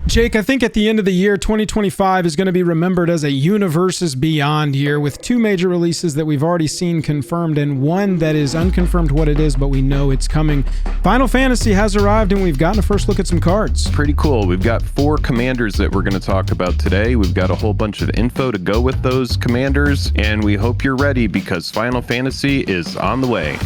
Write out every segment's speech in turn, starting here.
Jake, I think at the end of the year, 2025 is going to be remembered as a Universes Beyond year with 2 major releases that we've already seen confirmed and one that is unconfirmed what it is, but we know it's coming. Final Fantasy has arrived and we've gotten a first look at some cards. Pretty cool. We've got 4 commanders that we're going to talk about today. We've got a whole bunch of info to go with those commanders, and we hope you're ready because Final Fantasy is on the way.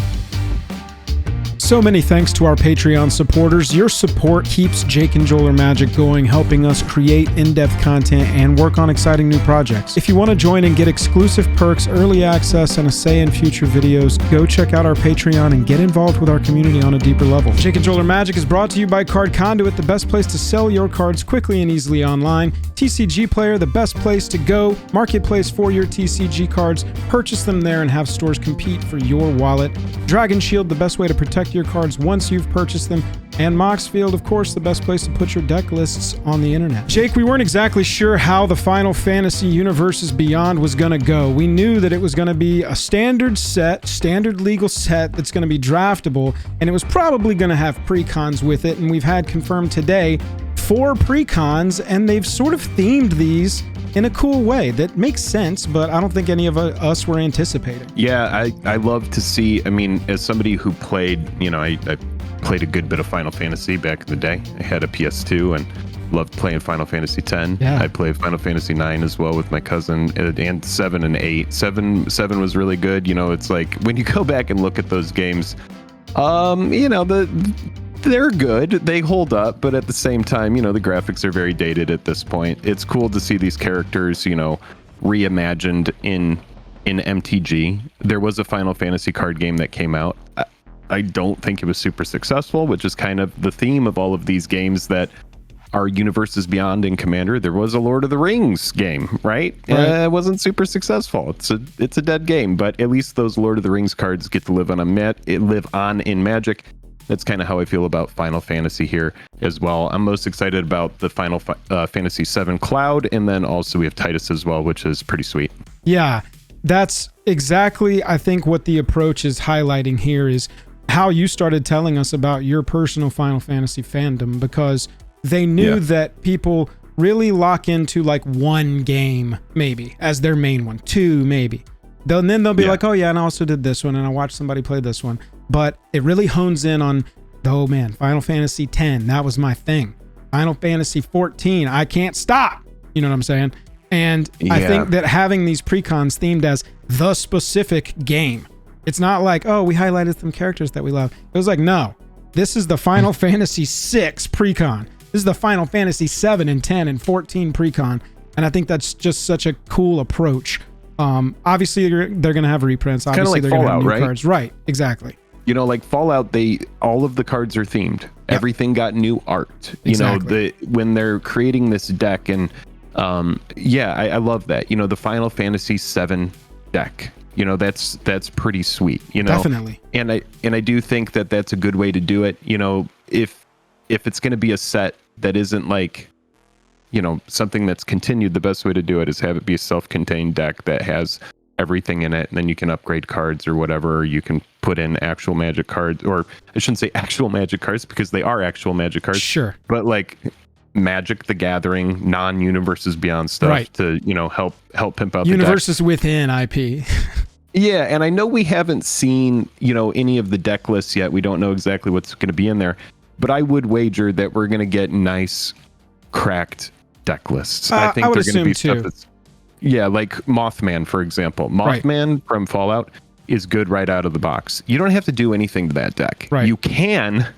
So many thanks to our Patreon supporters. Your support keeps Jake and Joel Are Magic going, helping us create in-depth content and work on exciting new projects. If you want to join and get exclusive perks, early access, and a say in future videos, go check out our Patreon and get involved with our community on a deeper level. Jake and Joel Are Magic is brought to you by Card Conduit, the best place to sell your cards quickly and easily online. TCG Player, the best place to go. Marketplace for your TCG cards. Purchase them there and have stores compete for your wallet. Dragon Shield, the best way to protect your cards once you've purchased them. And Moxfield, of course, the best place to put your deck lists on the internet. Jake, we weren't exactly sure how the Final Fantasy Universes Beyond was going to go. We knew that it was going to be a standard set, standard legal set that's going to be draftable, and it was probably going to have precons with it. And we've had confirmed today 4 precons, and they've sort of themed these in a cool way that makes sense, but I don't think any of us were anticipating. Yeah, I love to see, I mean, as somebody who played, I played a good bit of Final Fantasy back in the day. I had a PS2 and loved playing Final Fantasy X. Yeah. I played Final Fantasy 9 as well with my cousin, and 7 and 8. 7 was really good. It's like when you go back and look at those games, they're good. They hold up, but at the same time, the graphics are very dated at this point. It's cool to see these characters, reimagined in MTG. There was a Final Fantasy card game that came out. I don't think it was super successful, which is kind of the theme of all of these games that are Universes Beyond in Commander. There was a Lord of the Rings game, right? It wasn't super successful. It's a dead game, but at least those Lord of the Rings cards get to live on in Magic. That's kind of how I feel about Final Fantasy here as well. I'm most excited about the Final Fantasy VII Cloud, and then also we have Titus as well, which is pretty sweet. Yeah, that's exactly, I think, what the approach is highlighting here is how you started telling us about your personal Final Fantasy fandom, because they knew that people really lock into like one game, maybe, as their main one, 2 maybe. Then they'll be like, oh yeah, and I also did this one, and I watched somebody play this one. But it really hones in on, oh man, Final Fantasy X, that was my thing. Final Fantasy 14, I can't stop. You know what I'm saying? And I think that having these precons themed as the specific game, it's not like, oh, we highlighted some characters that we love. It was like, no, this is the Final Fantasy 6 precon. This is the Final Fantasy 7 and 10 and 14 precon. And I think that's just such a cool approach. Obviously, they're going to have reprints. Obviously, like they're going to have new Fallout, cards. Right, exactly. Like Fallout, all of the cards are themed. Yep. Everything got new art. Exactly. When they're creating this deck, and I love that. The Final Fantasy 7 deck. That's pretty sweet. Definitely. And I do think that that's a good way to do it. If it's going to be a set that isn't like, something that's continued, the best way to do it is have it be a self-contained deck that has everything in it, and then you can upgrade cards or whatever, or you can put in actual Magic cards, or I shouldn't say actual Magic cards because they are actual Magic cards. Sure. But like Magic the Gathering, non-Universes Beyond stuff to, help pimp out Universes the within IP. Yeah, and I know we haven't seen, any of the deck lists yet. We don't know exactly what's going to be in there, but I would wager that we're going to get nice cracked deck lists. I think they're going to be stuff that's like Mothman, for example. Mothman from Fallout is good right out of the box. You don't have to do anything to that deck. Right. You can,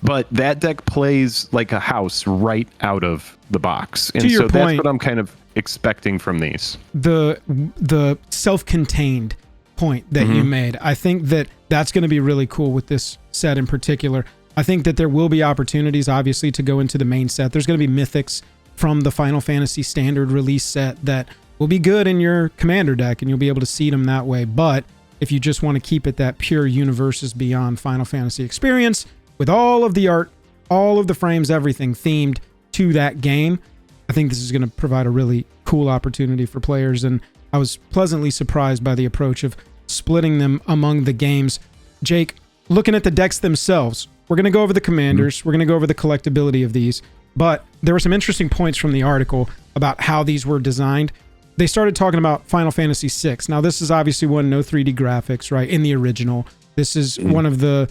but that deck plays like a house right out of the box. And so that's what I'm kind of expecting from these. The self-contained point that you made, I think that's going to be really cool with this set in particular. I think that there will be opportunities, obviously, to go into the main set. There's going to be mythics from the Final Fantasy standard release set that will be good in your Commander deck, and you'll be able to seed them that way. But if you just want to keep it that pure Universes Beyond Final Fantasy experience, with all of the art, all of the frames, everything themed to that game, I think this is going to provide a really cool opportunity for players. And I was pleasantly surprised by the approach of splitting them among the games. Jake, looking at the decks themselves, we're going to go over the commanders. We're going to go over the collectability of these. But there were some interesting points from the article about how these were designed. They started talking about Final Fantasy VI. Now, this is obviously one, no 3D graphics, right? In the original. This is one of the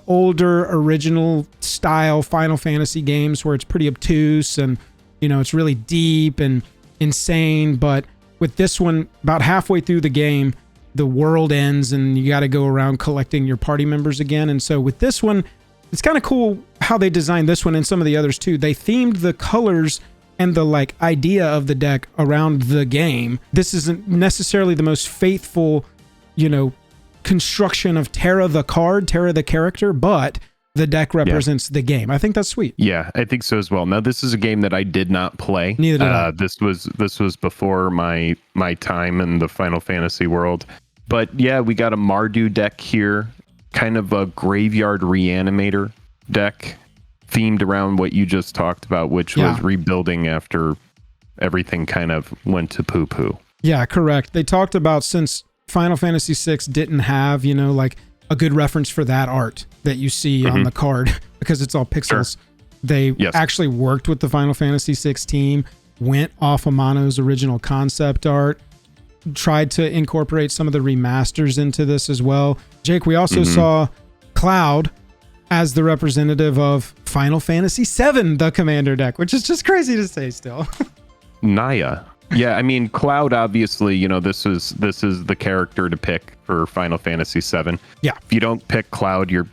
older original style Final Fantasy games where it's pretty obtuse and, you know, it's really deep and insane. But with this one, about halfway through the game, the world ends and you got to go around collecting your party members again. And so with this one, it's kind of cool how they designed this one and some of the others too. They themed the colors and the like idea of the deck around the game. This isn't necessarily the most faithful, you know, construction of Terra the card, Terra the character, but the deck represents the game. I think that's sweet. Yeah, I think so as well. Now, this is a game that I did not play. Neither did I. This was before my time in the Final Fantasy world. But yeah, we got a Mardu deck here, kind of a graveyard reanimator deck themed around what you just talked about, which was rebuilding after everything kind of went to poo-poo. Yeah, correct. They talked about, since Final Fantasy VI didn't have, you know, like a good reference for that art that you see on the card because it's all pixels. Sure. They actually worked with the Final Fantasy VI team, went off of Mono's original concept art, tried to incorporate some of the remasters into this as well. Jake, we also saw Cloud as the representative of Final Fantasy VII, the commander deck, which is just crazy to say still. Naya. Yeah, I mean, Cloud, obviously, you know, this is the character to pick for Final Fantasy VII. Yeah. If you don't pick Cloud, you're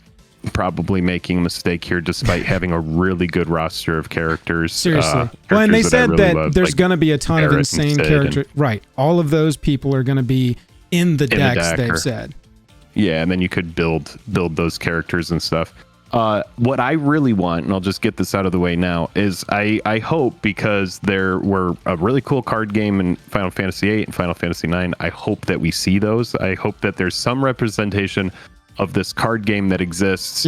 probably making a mistake here, despite having a really good roster of characters. Seriously. Well, and they said that there's going to be a ton of insane characters. Right. All of those people are going to be in the decks, they've said. Yeah, and then you could build those characters and stuff. What I really want, and I'll just get this out of the way now, is I hope, because there were a really cool card game in Final Fantasy VIII and Final Fantasy IX, I hope that we see those. I hope that there's some representation of this card game that exists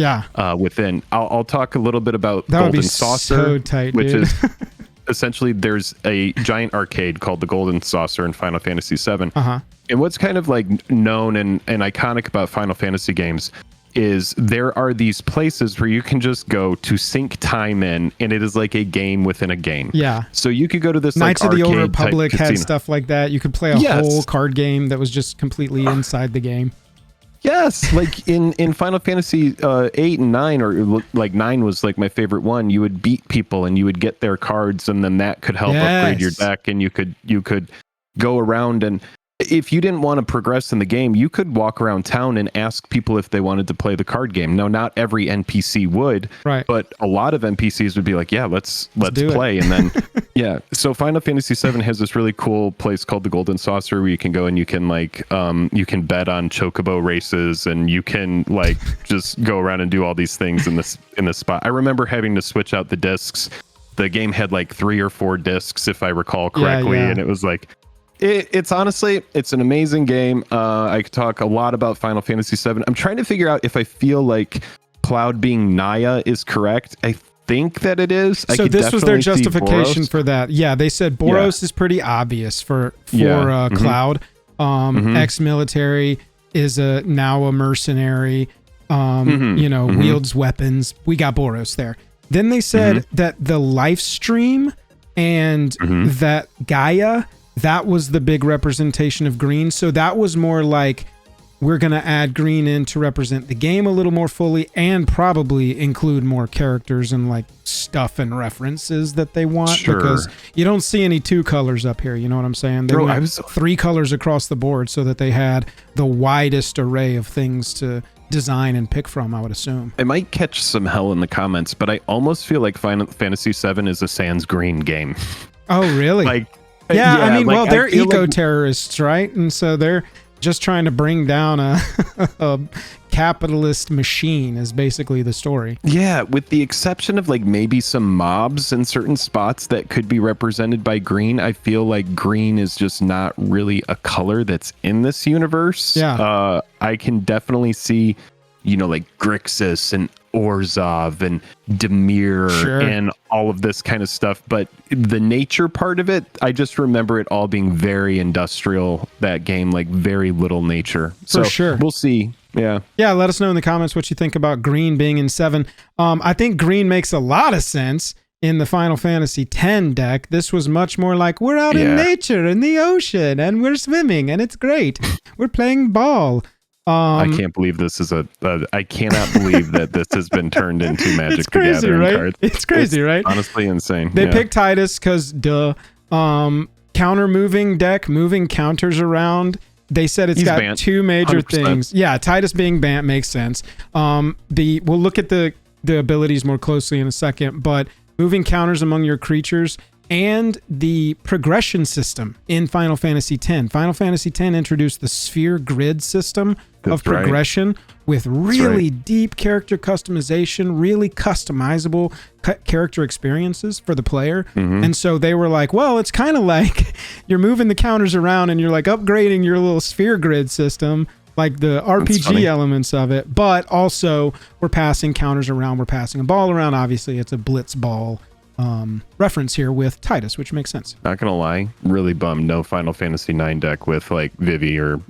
within. I'll talk a little bit about that Golden would be Saucer, so tight, which dude. is essentially, there's a giant arcade called the Golden Saucer in Final Fantasy VII. And what's kind of like known and iconic about Final Fantasy games is there are these places where you can just go to sink time in, and it is like a game within a game. Yeah. So you could go to this Knights like of the Old Republic had stuff like that. You could play a Yes. whole card game that was just completely inside the game. Yes, like in Final Fantasy 8 and 9, or like 9 was like my favorite one. You would beat people and you would get their cards, and then that could help upgrade your deck, and you could go around, and if you didn't want to progress in the game, you could walk around town and ask people if they wanted to play the card game. Now, not every NPC would, right? But a lot of NPCs would be like, "Yeah, let's play." And then, So Final Fantasy VII has this really cool place called the Golden Saucer where you can go and you can like you can bet on chocobo races, and you can like just go around and do all these things in this spot. I remember having to switch out the discs. The game had like 3 or 4 discs, if I recall correctly, and it was like. It's honestly, it's an amazing game. I could talk a lot about Final Fantasy VII. I'm trying to figure out if I feel like Cloud being Naya is correct. I think that it is. So this was their justification for that. Yeah, they said Boros is pretty obvious for Cloud. Ex-military is now a mercenary. Wields weapons. We got Boros there. Then they said that the life stream and that Gaia. That was the big representation of green. So that was more like, we're going to add green in to represent the game a little more fully, and probably include more characters and like stuff and references that they want. Sure. Because you don't see any 2 colors up here. You know what I'm saying? They went 3 colors across the board so that they had the widest array of things to design and pick from, I would assume. I might catch some hell in the comments, but I almost feel like Final Fantasy VII is a sans green game. Oh, really? Yeah, I mean, well, they're eco-terrorists, right? And so they're just trying to bring down a capitalist machine is basically the story. Yeah, with the exception of like maybe some mobs in certain spots that could be represented by green, I feel like green is just not really a color that's in this universe. Yeah. I can definitely see, like Grixis and Orzhov and Demir and all of this kind of stuff, but the nature part of it, I just remember it all being very industrial, that game, like very little nature. So we'll see. Yeah, let us know in the comments what you think about green being in 7. I think green makes a lot of sense in the Final Fantasy X deck, this was much more like, we're out in nature, in the ocean, and we're swimming, and it's great. We're playing ball. I can't believe this is I cannot believe that this has been turned into Magic it's crazy, the Gathering right? cards. It's crazy, right? Honestly insane. They picked Tidus because, counter moving deck, moving counters around. They said it's got banned. Two major 100%. Things. Yeah, Tidus being banned makes sense. We'll look at the abilities more closely in a second, but moving counters among your creatures and the progression system in Final Fantasy X. Final Fantasy X introduced the sphere grid system of progression with really deep character customization, really customizable character experiences for the player. And so they were like, well, it's kind of like you're moving the counters around and you're like upgrading your little sphere grid system, like the RPG elements of it, but also we're passing counters around, we're passing a ball around. Obviously, it's a blitz ball reference here with Tidus, which makes sense. Not gonna lie, really bummed no Final Fantasy IX deck with like Vivi or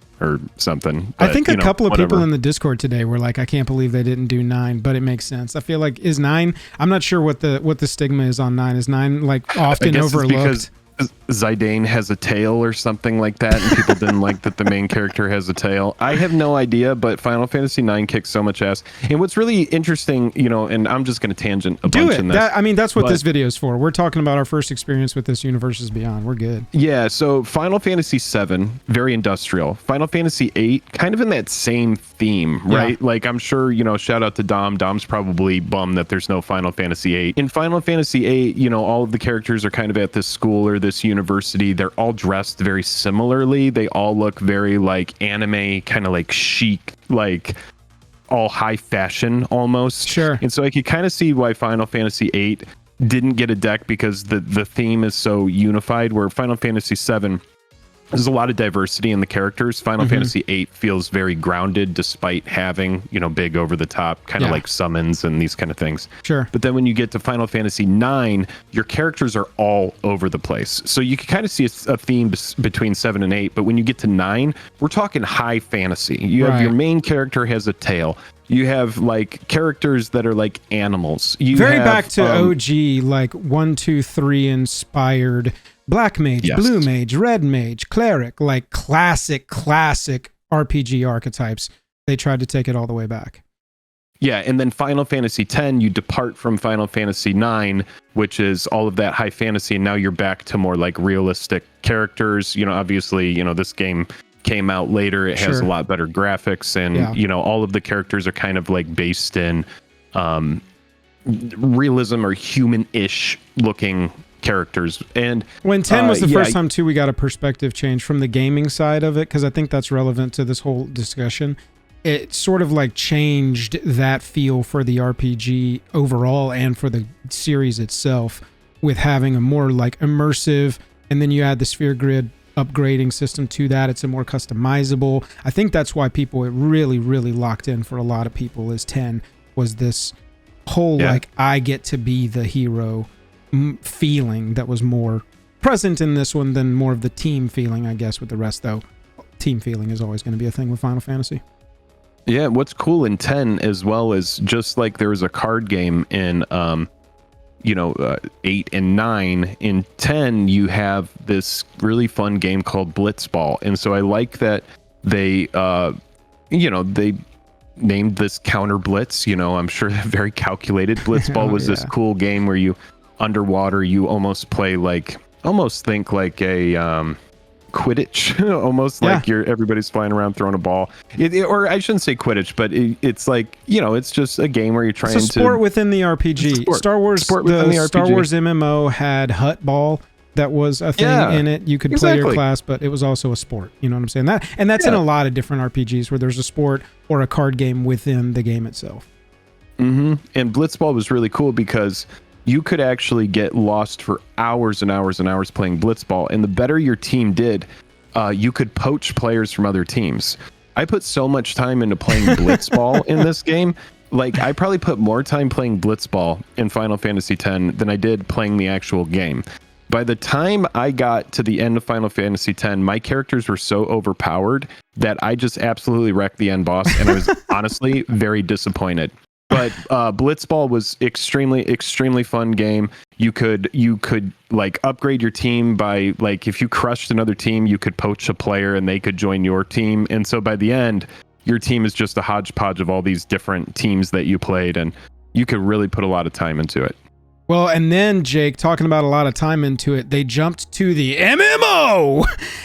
something. But, I think a couple of people in the Discord today were like, I can't believe they didn't do 9, but it makes sense. I feel like is 9, I'm not sure what the stigma is on 9. Is 9 like often overlooked? Zidane has a tail or something like that, and people didn't like that the main character has a tail. I have no idea, but Final Fantasy IX kicks so much ass. And what's really interesting, and I'm just going to tangent a bunch in this. That's what this video is for. We're talking about our first experience with this Universes Beyond. We're good. Yeah, so Final Fantasy VII, very industrial. Final Fantasy VIII, kind of in that same theme, right? Yeah. Like, I'm sure, shout out to Dom. Dom's probably bummed that there's no Final Fantasy VIII. In Final Fantasy VIII, all of the characters are kind of at this school or this university. They're all dressed very similarly. They all look very like anime, kind of like chic, like all high fashion almost. Sure. And so I could kind of see why Final Fantasy VIII didn't get a deck, because the theme is so unified, where Final Fantasy VII, there's a lot of diversity in the characters. Final Fantasy VIII feels very grounded despite having, big over the top, kind of like summons and these kind of things. Sure. But then when you get to Final Fantasy IX, your characters are all over the place. So you can kind of see a theme between 7 and 8. But when you get to 9, we're talking high fantasy. You have your main character has a tail. You have like characters that are like animals. Back to OG, like 1, 2, 3 inspired Black Mage, Blue Mage, Red Mage, Cleric, like classic RPG archetypes. They tried to take it all the way back. Yeah, and then Final Fantasy X, you depart from Final Fantasy IX, which is all of that high fantasy, and now you're back to more like realistic characters. Obviously, this game came out later. It has a lot better graphics, and all of the characters are kind of like based in realism or human-ish looking characters. And when 10 was the first time too, we got a perspective change from the gaming side of it, because I think that's relevant to this whole discussion. It sort of like changed that feel for the RPG overall and for the series itself, with having a more like immersive, and then you add the sphere grid upgrading system to that. It's a more customizable. I think that's why it really locked in for a lot of people, is 10 was this whole like I get to be the hero feeling that was more present in this one than more of the team feeling, I guess. With the rest, though, team feeling is always going to be a thing with Final Fantasy. Yeah, what's cool in 10 as well is, just like there was a card game in 8 and 9, in 10 you have this really fun game called Blitzball. And so I like that they they named this Counter Blitz. I'm sure very calculated. Blitzball was this cool game where you underwater, you almost think like a Quidditch, almost like everybody's flying around throwing a ball. Or I shouldn't say Quidditch, but it's like, it's just a game where you're trying to... It's a sport within the RPG. Star Wars MMO had Hut Ball. That was a thing in it. You could play your class, but it was also a sport. You know what I'm saying? That's in a lot of different RPGs, where there's a sport or a card game within the game itself. And Blitzball was really cool because you could actually get lost for hours and hours and hours playing Blitzball. And the better your team did, you could poach players from other teams. I put so much time into playing Blitzball in this game. Like, I probably put more time playing Blitzball in Final Fantasy X than I did playing the actual game. By the time I got to the end of Final Fantasy X, my characters were so overpowered that I just absolutely wrecked the end boss, and I was honestly very disappointed. But Blitzball was extremely fun game. You could like upgrade your team by, like, if you crushed another team, you could poach a player and they could join your team. And so by the end, your team is just a hodgepodge of all these different teams that you played, and you could really put a lot of time into it. Well, and then, Jake, talking about a lot of time into it, they jumped to the MMO,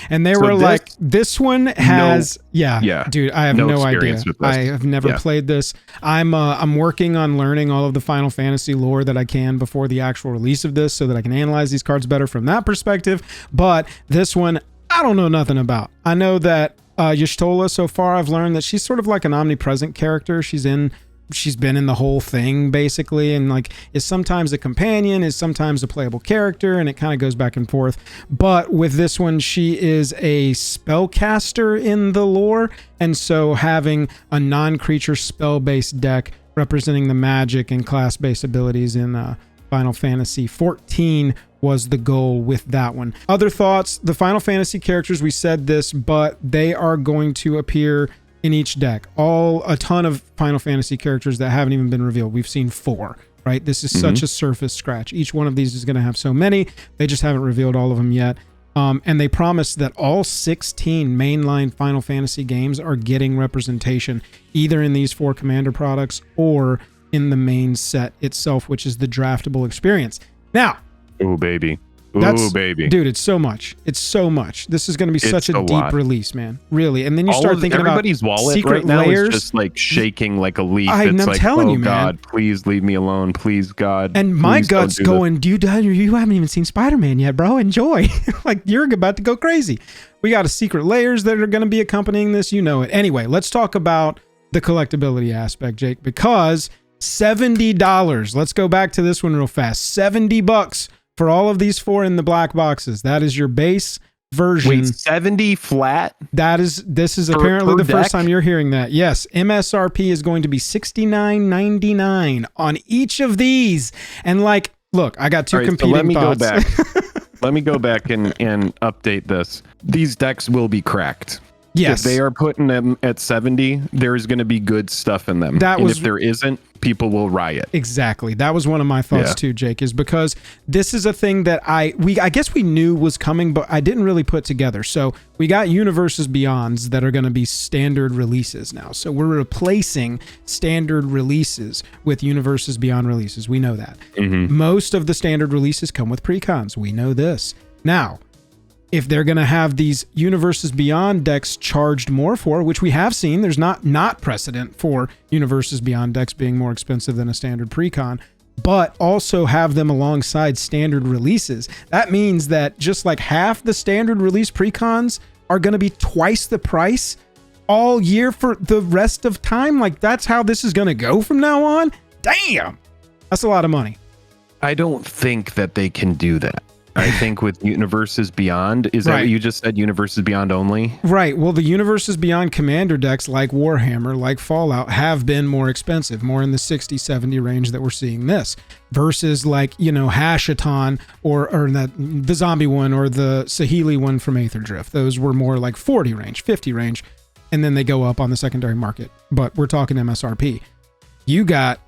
and they were like, this one has, dude, I have no idea. I have never played this. I'm working on learning all of the Final Fantasy lore that I can before the actual release of this so that I can analyze these cards better from that perspective. But this one, I don't know nothing about. I know that Y'shtola, so far, I've learned that she's sort of like an omnipresent character. She's been in the whole thing, basically, and like is sometimes a companion, is sometimes a playable character, and it kind of goes back and forth. But with this one, she is a spellcaster in the lore, and so having a non-creature spell-based deck representing the magic and class-based abilities in Final Fantasy 14 was the goal with that one. Other thoughts? The Final Fantasy characters, we said this, but they are going to appear in each deck. A ton of Final Fantasy characters that haven't even been revealed. We've seen 4, right? This is such a surface scratch. Each one of these is going to have so many. They just haven't revealed all of them yet. And they promised that all 16 mainline Final Fantasy games are getting representation, either in these 4 commander products or in the main set itself, which is the draftable experience. Now, oh baby. Baby. Dude, it's so much. It's so much. This is going to be such a deep release, man. Really. And then you start thinking about everybody's wallet secret right now layers. is just like shaking like a leaf. I'm like, telling you, man. God, please leave me alone. Please, God. And my gut's going, dude, you haven't even seen Spider-Man yet, bro. Enjoy. Like, you're about to go crazy. We got a secret layers that are going to be accompanying this. You know it. Anyway, let's talk about the collectability aspect, Jake, because $70. Let's go back to this one real fast. $70 for all of these 4 in the black boxes. That is your base version. Wait, 70 flat? This is apparently the first time you're hearing that. Yes, MSRP is going to be $69.99 on each of these. And like, look, I got 2 competing thoughts. Let me go back and update this. These decks will be cracked. Yes. If they are putting them at 70, there is going to be good stuff in them. And if there isn't, people will riot. Exactly. That was one of my thoughts too, Jake, is because this is a thing that I guess we knew was coming, but I didn't really put together. So we got Universes Beyonds that are going to be standard releases now. So we're replacing standard releases with Universes Beyond releases. We know that. Most of the standard releases come with precons. We know this. Now, if they're going to have these Universes Beyond decks charged more for, which we have seen, there's not precedent for Universes Beyond decks being more expensive than a standard precon, but also have them alongside standard releases. That means that just like half the standard release precons are going to be twice the price all year for the rest of time. Like, that's how this is going to go from now on. Damn, that's a lot of money. I don't think that they can do that. I think with Universes Beyond, is that what you just said, Universes Beyond only? Right. Well, the Universes Beyond commander decks like Warhammer, like Fallout, have been more expensive, more in the 60, 70 range that we're seeing this, versus like, Hashaton or the zombie one or the Saheeli one from Aether Drift. Those were more like 40 range, 50 range, and then they go up on the secondary market. But we're talking MSRP. You got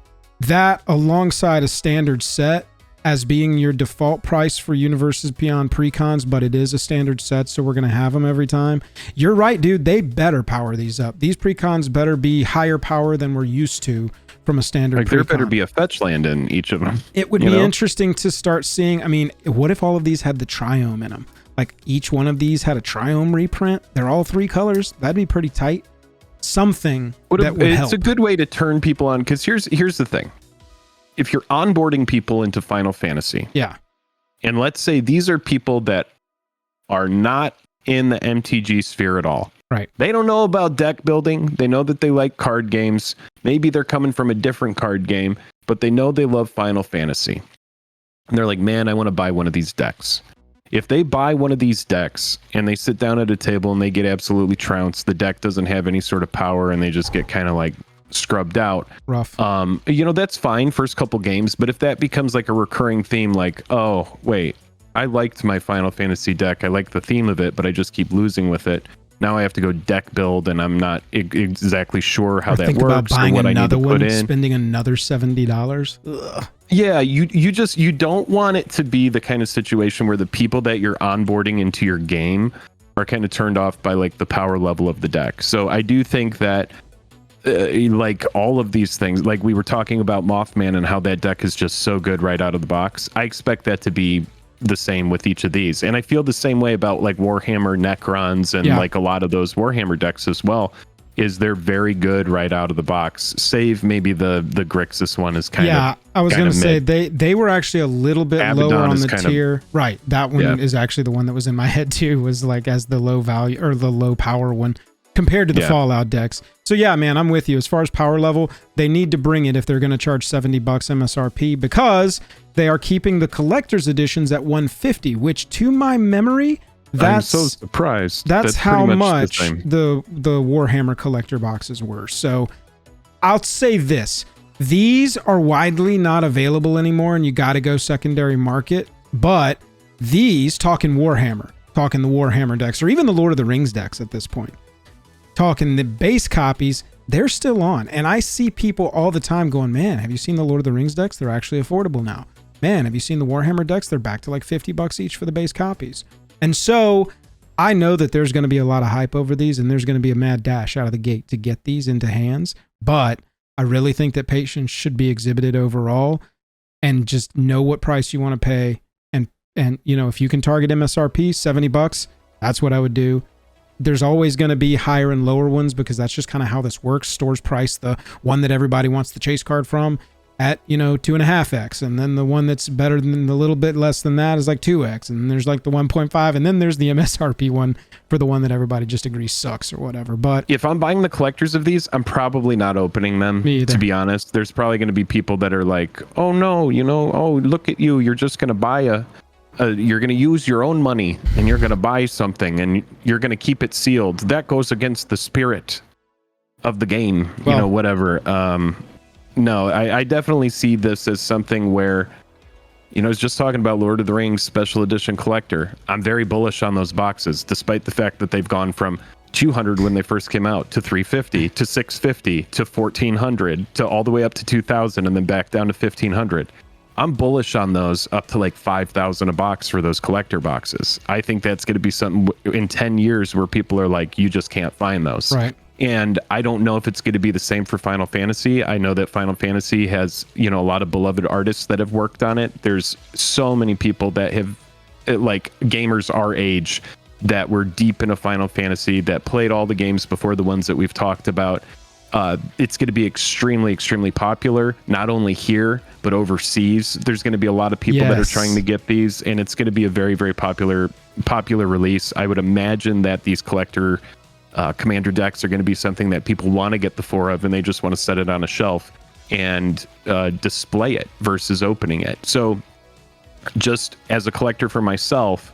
that alongside a standard set as being your default price for Universes Beyond precons, but it is a standard set, so we're going to have them every time. You're right, dude. They better power these up. These precons better be higher power than we're used to from a standard precon. There better be a fetch land in each of them. It would be interesting to start seeing. I mean, what if all of these had the triome in them? Like, each one of these had a triome reprint. They're all 3 colors. That'd be pretty tight. Something that would help. It's a good way to turn people on, because here's the thing. If you're onboarding people into Final Fantasy, and let's say these are people that are not in the MTG sphere at all, right? They don't know about deck building. They know that they like card games. Maybe they're coming from a different card game, but they know they love Final Fantasy. And they're like, man, I want to buy one of these decks. If they buy one of these decks and they sit down at a table and they get absolutely trounced, the deck doesn't have any sort of power and they just get kind of like scrubbed out. Rough. That's fine first couple games, but if that becomes like a recurring theme, like, oh wait, I liked my Final Fantasy deck, I like the theme of it, but I just keep losing with it, Now I have to go deck build, and I'm not exactly sure how that think works about buying or what I need to put in. Spending another $70. Ugh. Yeah, you don't want it to be the kind of situation where the people that you're onboarding into your game are kind of turned off by like the power level of the deck. So I do think that like all of these things, like we were talking about Mothman and how that deck is just so good right out of the box. I expect that to be the same with each of these, and I feel the same way about like Warhammer Necrons and like a lot of those Warhammer decks as well. Is they're very good right out of the box. Save maybe the Grixis one is kind of I was gonna say they were actually a little bit Abaddon lower on the tier. Right, that one is actually the one that was in my head too. Was like as the low value or the low power one compared to the Fallout decks. So yeah, man, I'm with you. As far as power level, they need to bring it if they're going to charge $70 MSRP, because they are keeping the collector's editions at $150, which to my memory, I'm so surprised. That's how much the Warhammer collector boxes were. So I'll say this. These are widely not available anymore, and you got to go secondary market. But these, talking the Warhammer decks, or even the Lord of the Rings decks at this point, talking the base copies, they're still on. And I see people all the time going, man, have you seen the Lord of the Rings decks? They're actually affordable now. Man, have you seen the Warhammer decks? They're back to like $50 each for the base copies. And so I know that there's going to be a lot of hype over these, and there's going to be a mad dash out of the gate to get these into hands. But I really think that patience should be exhibited overall, and just know what price you want to pay. And you know, if you can target MSRP $70, that's what I would do. There's always going to be higher and lower ones, because that's just kind of how this works. Stores price the one that everybody wants the chase card from at, 2.5x, and then the one that's better than the little bit less than that is like 2x, and then there's like the 1.5, and then there's the MSRP one for the one that everybody just agrees sucks or whatever. But if I'm buying the collectors of these, I'm probably not opening them. Me either. To be honest, there's probably going to be people that are like, oh no, oh look at you're just going to buy you're going to use your own money and you're going to buy something and you're going to keep it sealed. That goes against the spirit of the game, whatever. No, I definitely see this as something where, I was just talking about Lord of the Rings Special Edition Collector. I'm very bullish on those boxes, despite the fact that they've gone from $200 when they first came out to $350 to $650 to $1,400 to all the way up to $2,000 and then back down to $1,500. I'm bullish on those up to like $5,000 a box for those collector boxes. I think that's going to be something in 10 years where people are like, you just can't find those. Right. And I don't know if it's going to be the same for Final Fantasy. I know that Final Fantasy has, a lot of beloved artists that have worked on it. There's so many people that have, like gamers our age, that were deep into Final Fantasy, that played all the games before the ones that we've talked about. It's going to be extremely, extremely popular, not only here, but overseas. There's going to be a lot of people that are trying to get these, and it's going to be a very, very popular release. I would imagine that these collector commander decks are going to be something that people want to get the 4 of, and they just want to set it on a shelf and display it versus opening it. So just as a collector for myself,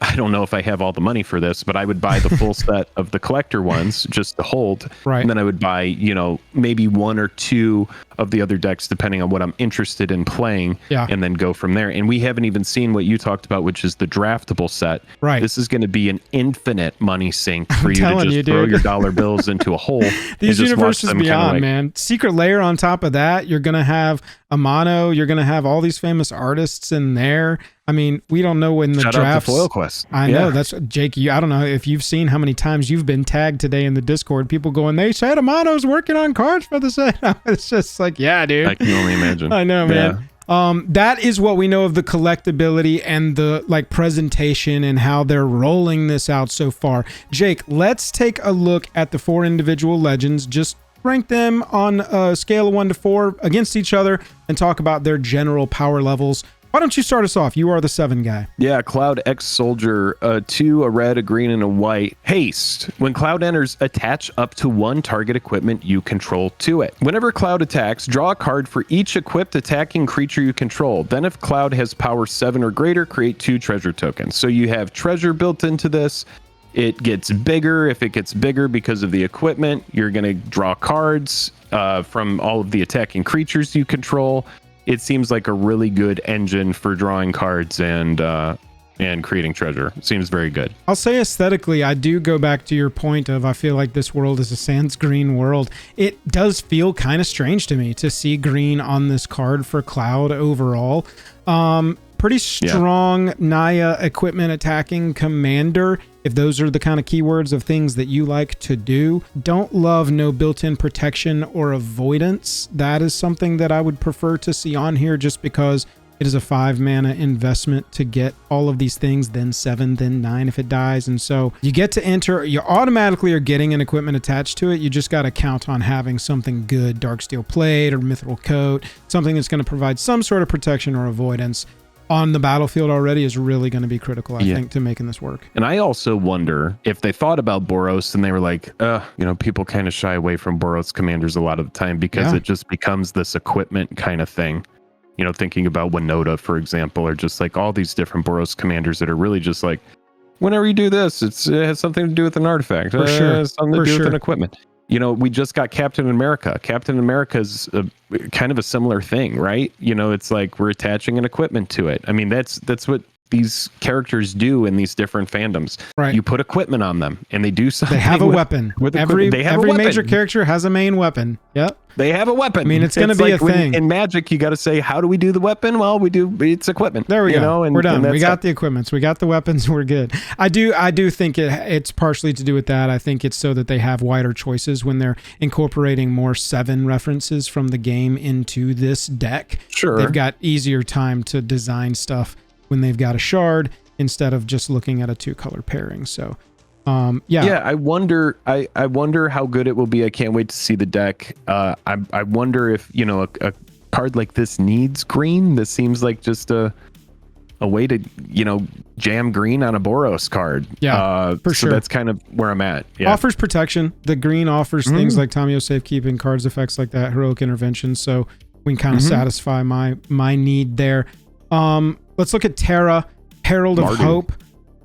I don't know if I have all the money for this, but I would buy the full set of the collector ones just to hold. Right. And then I would buy, maybe 1 or 2 of the other decks, depending on what I'm interested in playing, and then go from there. And we haven't even seen what you talked about, which is the draftable set. Right. This is going to be an infinite money sink for you to just throw your dollar bills into a hole. These universes beyond, man. Secret Lair on top of that. You're going to have Amano. You're going to have all these famous artists in there. I mean, we don't know when the drafts. Shout out to Foil Quest. I know. That's Jake. I don't know if you've seen how many times you've been tagged today in the Discord. People going, they said Amano's working on cards for the set. It's just like, yeah, dude. I can only imagine. I know, man. That is what we know of the collectability and the presentation and how they're rolling this out so far. Jake, let's take a look at the 4 individual legends. Just rank them on a scale of 1 to 4 against each other and talk about their general power levels. Why don't you start us off? You are the 7 guy. Yeah, Cloud X Soldier, 2, a red, a green, and a white. Haste. When Cloud enters, attach up to 1 target equipment you control to it. Whenever Cloud attacks, draw a card for each equipped attacking creature you control. Then if Cloud has power 7 or greater, create 2 treasure tokens. So you have treasure built into this. It gets bigger. If it gets bigger because of the equipment, you're going to draw cards from all of the attacking creatures you control. It seems like a really good engine for drawing cards and and creating treasure. Seems very good. I'll say aesthetically, I do go back to your point of I feel like this world is a sans green world. It does feel kind of strange to me to see green on this card for Cloud overall. Pretty strong Naya equipment attacking commander, if those are the kind of keywords of things that you like to do. Don't love no built-in protection or avoidance. That is something that I would prefer to see on here just because it is a 5 mana investment to get all of these things, then 7, then 9 if it dies. And so you get to enter, you automatically are getting an equipment attached to it. You just got to count on having something good, Darksteel Plate or Mithril Coat, something that's going to provide some sort of protection or avoidance on the battlefield already is really going to be critical, I think, to making this work. And I also wonder if they thought about Boros and they were like, people kind of shy away from Boros commanders a lot of the time because it just becomes this equipment kind of thing. Thinking about Winota, for example, or just like all these different Boros commanders that are really just like, whenever you do this, it has something to do with an artifact. For sure. It has something to do with an equipment. We just got Captain America. Captain America's kind of a similar thing, right? It's like we're attaching an equipment to it. I mean, that's what these characters do in these different fandoms. Right. You put equipment on them and they do something. They have a weapon. Every major character has a main weapon. Yep. They have a weapon. I mean, it's going to be a thing. In Magic, you got to say, how do we do the weapon? Well, it's equipment. There we go. We're done. We got the equipments. We got the weapons. We're good. I do think it's partially to do with that. I think it's so that they have wider choices when they're incorporating more 7 references from the game into this deck. Sure. They've got easier time to design stuff when they've got a shard instead of just looking at a 2-color pairing. So I wonder how good it will be. I can't wait to see the deck. I wonder if a card like this needs green. This seems like just a way to jam green on a Boros card. For sure. So that's kind of where I'm at. Offers protection. The green offers things like Tamio Safekeeping, cards effects like that, Heroic Intervention, so we can kind of satisfy my need there. Let's look at Terra, Herald of Hope.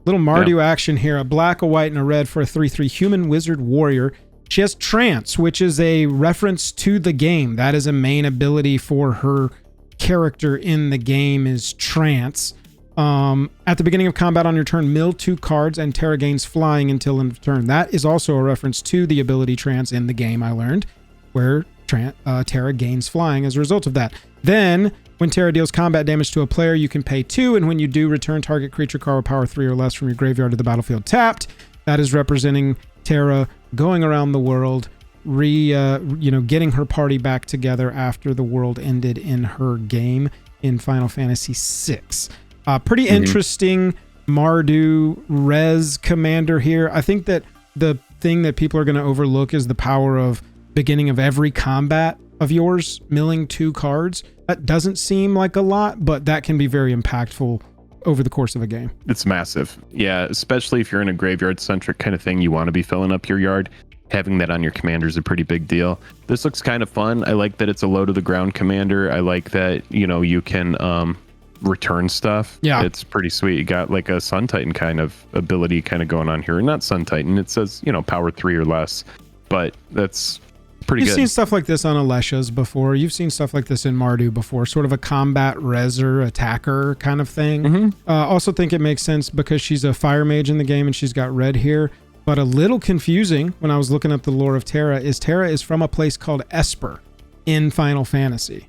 Little Mardu action here. A black, a white, and a red for a 3/3 human wizard warrior. She has Trance, which is a reference to the game. That is a main ability for her character in the game is Trance. At the beginning of combat on your turn, mill 2 cards and Terra gains flying until end of turn. That is also a reference to the ability Trance in the game, I learned, where Terra gains flying as a result of that. Then, when Terra deals combat damage to a player, you can pay 2, and when you do, return target creature card with power 3 or less from your graveyard to the battlefield tapped. That is representing Terra going around the world, getting her party back together after the world ended in her game in Final Fantasy VI. Pretty interesting Mardu res commander here. I think that the thing that people are going to overlook is the power of beginning of every combat of yours, milling 2 cards. That doesn't seem like a lot, but that can be very impactful over the course of a game. It's massive. Yeah, especially if you're in a graveyard-centric kind of thing, you want to be filling up your yard. Having that on your commander is a pretty big deal. This looks kind of fun. I like that it's a low-to-the-ground commander. I like that, you can return stuff. Yeah. It's pretty sweet. You got like a Sun Titan kind of ability kind of going on here. Not Sun Titan. It says, power 3 or less, but that's pretty good. You've seen stuff like this on Alesha's before. You've seen stuff like this in Mardu before, sort of a combat reser attacker kind of thing. Also think it makes sense because she's a fire mage in the game and she's got red here, but a little confusing when I was looking up the lore of Terra is from a place called Esper in Final Fantasy.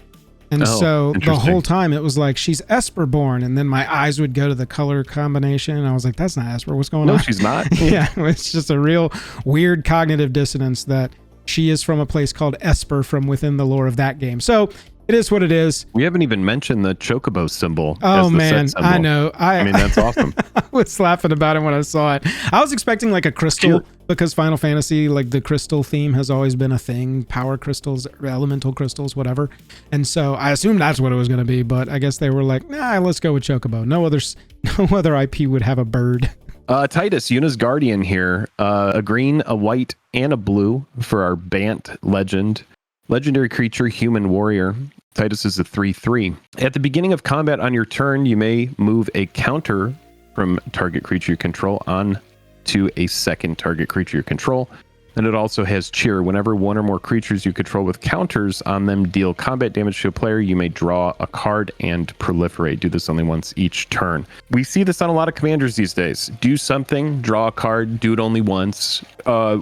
And so the whole time it was like, she's Esper born. And then my eyes would go to the color combination. And I was like, that's not Esper. What's going on? No, she's not. Yeah. It's just a real weird cognitive dissonance that she is from a place called Esper from within the lore of that game. So it is what it is. We haven't even mentioned the chocobo symbol. Oh, man. I know. I mean, that's awesome. I was laughing about it when I saw it. I was expecting like a crystal because Final Fantasy, like the crystal theme has always been a thing. Power crystals, elemental crystals, whatever. And so I assumed that's what it was going to be. But I guess they were like, nah, let's go with chocobo. No other IP would have a bird. Titus, Yuna's Guardian here. A green, a white, and a blue for our Bant legend. Legendary creature, human warrior. Titus is a 3/3. At the beginning of combat on your turn, you may move a counter from target creature you control on to a second target creature you control. And it also has cheer. Whenever one or more creatures you control with counters on them deal combat damage to a player, you may draw a card and proliferate. Do this only once each turn. We see this on a lot of commanders these days. Do something, draw a card, do it only once.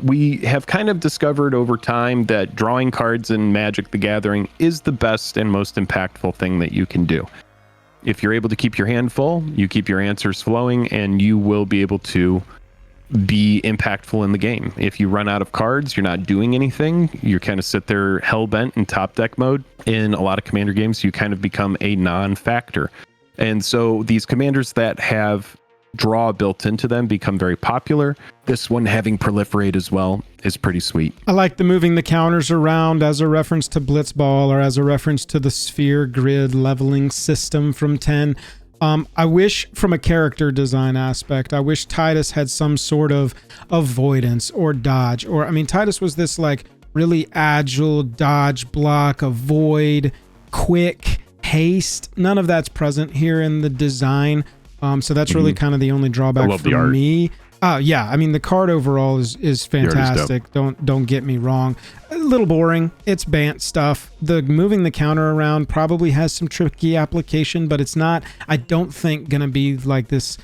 We have kind of discovered over time that drawing cards in Magic the Gathering is the best and most impactful thing that you can do. If you're able to keep your hand full, you keep your answers flowing, and you will be able to be impactful in the game. If you run out of cards, you're not doing anything. You kind of sit there hell-bent in top deck mode. In a lot of commander games, you kind of become a non-factor. And so these commanders that have draw built into them become very popular. This one having proliferate as well is pretty sweet. I like the moving the counters around as a reference to Blitzball or as a reference to the sphere grid leveling system from 10. I wish from a character design aspect, I wish Titus had some sort of avoidance or dodge. Or, I mean, Titus was this like really agile dodge, block, avoid, quick, haste. None of that's present here in the design. So that's really kind of the only drawback for me. Yeah, I mean the card overall is fantastic. Don't get me wrong. A little boring. It's Bant stuff. The moving the counter around probably has some tricky application, but it's not, I don't think, gonna be like this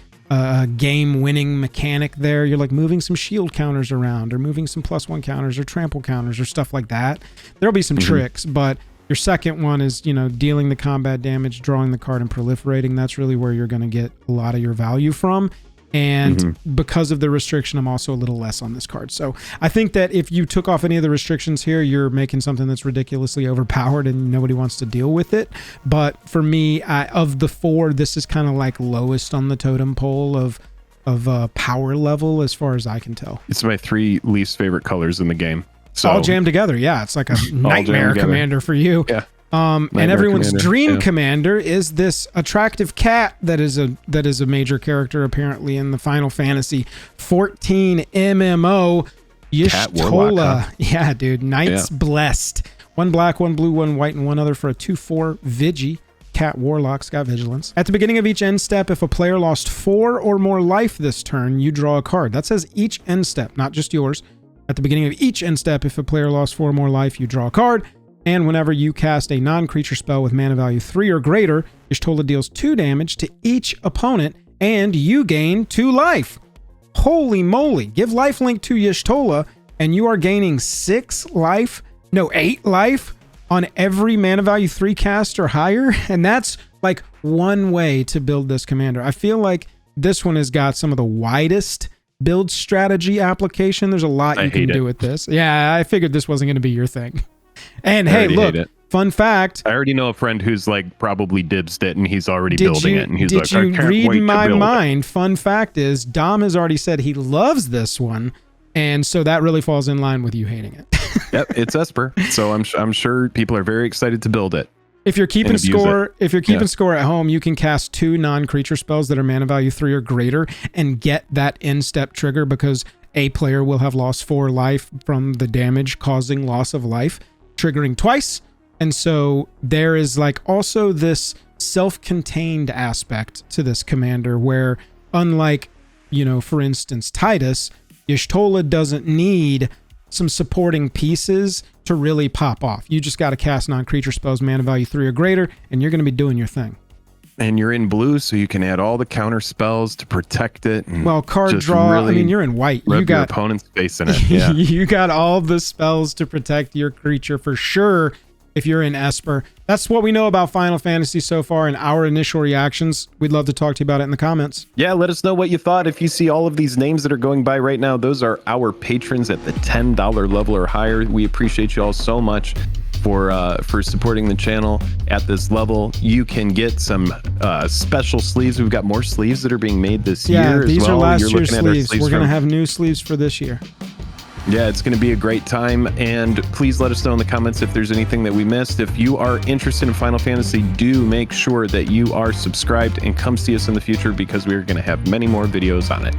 game-winning mechanic there. You're like moving some shield counters around or moving some +1 counters or trample counters or stuff like that. There'll be some tricks, but your second one is, you know, dealing the combat damage, drawing the card, and proliferating. That's really where you're going to get a lot of your value from. And because of the restriction, I'm also a little less on this card. So I think that if you took off any of the restrictions here, you're making something that's ridiculously overpowered and nobody wants to deal with it. But for me, of the four, this is kind of like lowest on the totem pole of power level as far as I can tell. It's my 3 least favorite colors in the game. So, all jammed together. Yeah, it's like a nightmare commander for you. Yeah. And everyone's dream commander is this attractive cat that is a major character apparently in the Final Fantasy 14 MMO. Y'shtola. Yeah, dude. Knights Blessed. 1 black, 1 blue, 1 white, and 1 other for a 2/4 Vigi. Cat Warlock's got vigilance. At the beginning of each end step, if a player lost 4 or more life this turn, you draw a card. That says each end step, not just yours. At the beginning of each end step, if a player lost 4 or more life, you draw a card. And whenever you cast a non-creature spell with mana value 3 or greater, Y'shtola deals 2 damage to each opponent, and you gain 2 life. Holy moly. Give lifelink to Y'shtola, and you are gaining 8 life on every mana value 3 cast or higher. And that's like one way to build this commander. I feel like this one has got some of the widest build strategy application. There's a lot you can do with this. Yeah, I figured this wasn't going to be your thing. And hey, look, fun fact. I already know a friend who's like probably dibsed it and he's already building it. And he's like, did you read my mind? Fun fact is Dom has already said he loves this one. And so that really falls in line with you hating it. Yep, it's Esper. So I'm sure people are very excited to build it. If you're keeping score, score at home, you can cast 2 non-creature spells that are mana value 3 or greater and get that end step trigger because a player will have lost 4 life from the damage causing loss of life, triggering twice. And so there is like also this self-contained aspect to this commander where, unlike, you know, for instance, Titus, Y'shtola doesn't need some supporting pieces to really pop off. You just got to cast non-creature spells, mana value 3 or greater, and you're going to be doing your thing. And you're in blue, so you can add all the counter spells to protect it. And well, card draw, really, I mean, you're in white. You got your opponent's face in it. Yeah. You got all the spells to protect your creature for sure if you're in Esper. That's what we know about Final Fantasy so far and our initial reactions. We'd love to talk to you about it in the comments. Yeah, let us know what you thought. If you see all of these names that are going by right now, those are our patrons at the $10 level or higher. We appreciate you all so much for supporting the channel at this level. You can get some special sleeves. We've got more sleeves that are being made this year as well. Yeah, these are last year's sleeves. We're going to have new sleeves for this year. Yeah, it's going to be a great time, and please let us know in the comments if there's anything that we missed. If you are interested in Final Fantasy, do make sure that you are subscribed and come see us in the future because we're going to have many more videos on it.